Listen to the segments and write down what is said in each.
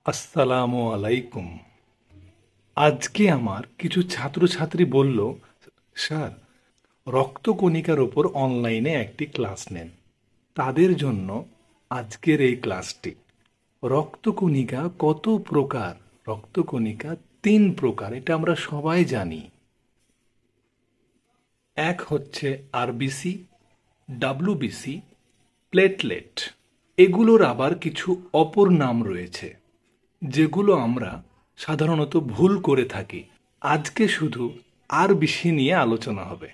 আসসালামু আলাইকুম। আজকে আমার কিছু ছাত্রছাত্রী বলল, স্যার, রক্তকণিকার ওপর অনলাইনে একটি ক্লাস নেন। তাদের জন্য আজকের এই ক্লাসটি। রক্তকণিকা কত প্রকার? রক্তকণিকা 3 প্রকার, এটা আমরা সবাই জানি। এক হচ্ছে আরবিসি, ডাব্লুবিসি, প্লেটলেট। এগুলোর আবার কিছু অপর নাম রয়েছে যেগুলো আমরা সাধারণত ভুল করে থাকি। আজকে শুধু আরবিসি নিয়ে আলোচনা হবে।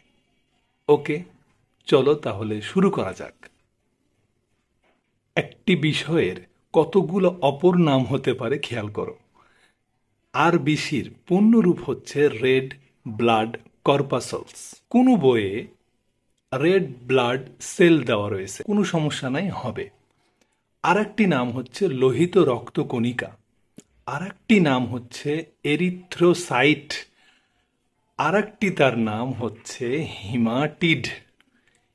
ওকে, চলো তাহলে শুরু করা যাক। একটি বিষয়ের কতগুলো অপর নাম হতে পারে খেয়াল করো। আরবিসির পূর্ণরূপ হচ্ছে রেড ব্লাড কর্পাসলস। কোনো বইয়ে রেড ব্লাড সেল দেওয়া রয়েছে, কোনো সমস্যা নাই, হবে। আর একটি নাম হচ্ছে লোহিত রক্তকণিকা, আর একটি নাম হচ্ছে এরিথ্রোসাইট, আর একটি তার নাম হচ্ছে হিমাটিড।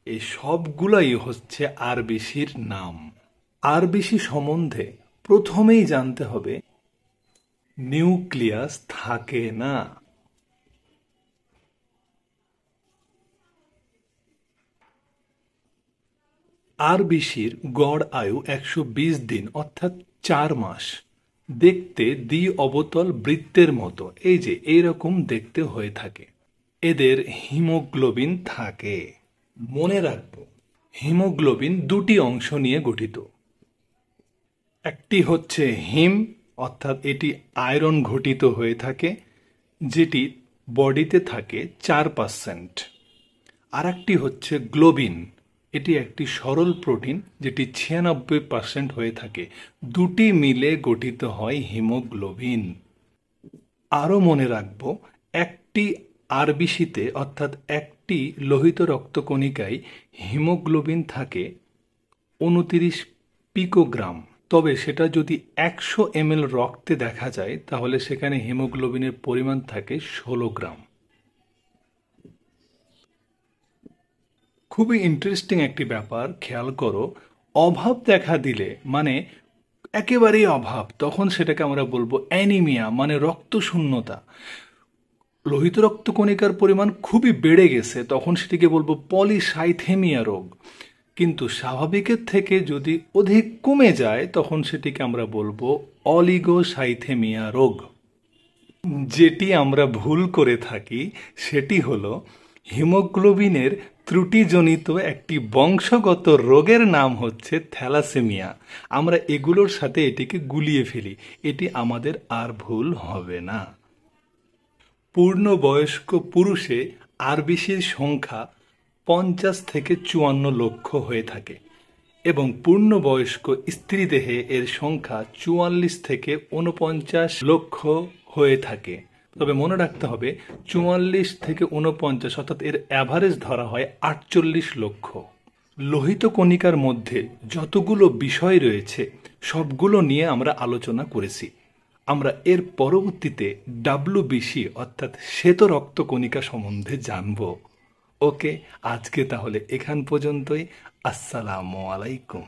এই সবগুলাই হচ্ছে আরবিসির নাম। আরবিসি সম্বন্ধে প্রথমেই জানতে হবে নিউক্লিয়াস থাকে না। আরবিসির গড় আয়ু 120 দিন অর্থাৎ 4 মাস। দেখতে দ্বি অবতল বৃত্তের মতো, এই যে এইরকম দেখতে হয়ে থাকে। এদের হিমোগ্লোবিন থাকে। মনে রাখবো, হিমোগ্লোবিন দুটি অংশ নিয়ে গঠিত। একটি হচ্ছে হিম, অর্থাৎ এটি আয়রন ঘটিত হয়ে থাকে, যেটি বডিতে থাকে 4%। আর একটি হচ্ছে গ্লোবিন, এটি একটি সরল প্রোটিন যেটি 96% হয়ে থাকে। দুটি মিলে গঠিত হয় হিমোগ্লোবিন। আরও মনে রাখবো, একটি আরবিসিতে অর্থাৎ একটি লোহিত রক্তকণিকায় হিমোগ্লোবিন থাকে 29 পিকোগ্রাম। তবে সেটা যদি 100 ml রক্তে দেখা যায় তাহলে সেখানে হিমোগ্লোবিনের পরিমাণ থাকে 16 গ্রাম। খুবই ইন্টারেস্টিং একটি ব্যাপার, খেয়াল করো। অভাব দেখা দিলে, মানে একেবারেই অভাব, তখন সেটাকে আমরা বলবো অ্যানিমিয়া, মানে রক্তশূন্যতা। লোহিত রক্তকণিকার পরিমাণ খুবই বেড়ে গেছে, তখন সেটিকে বলবো পলিসাইথেমিয়া রোগ। কিন্তু স্বাভাবিকের থেকে যদি অধিক কমে যায় তখন সেটিকে আমরা বলবো অলিগোসাইথেমিয়া রোগ। যেটি আমরা ভুল করে থাকি সেটি হলো হিমোগ্লোবিনের ত্রুটিজনিত একটি বংশগত রোগের নাম হচ্ছে থ্যালাসেমিয়া। আমরা এগুলোর সাথে এটিকে গুলিয়ে ফেলি, এটি আমাদের আর ভুল হবে না। পূর্ণবয়স্ক পুরুষে আরবিসির সংখ্যা 50 থেকে 54 লক্ষ হয়ে থাকে এবং পূর্ণবয়স্ক স্ত্রী দেহে এর সংখ্যা 44 থেকে 49 লক্ষ হয়ে থাকে। তবে মনে রাখতে হবে 44 থেকে 49, অর্থাৎ এর অ্যাভারেজ ধরা হয় 48 লক্ষ। লোহিত কণিকার মধ্যে যতগুলো বিষয় রয়েছে সবগুলো নিয়ে আমরা আলোচনা করেছি। আমরা এর পরবর্তীতে ডাব্লিউবিসি অর্থাৎ শ্বেত রক্তকণিকা সম্বন্ধে জানব। ওকে, আজকে তাহলে এখান পর্যন্তই। আসসালামু আলাইকুম।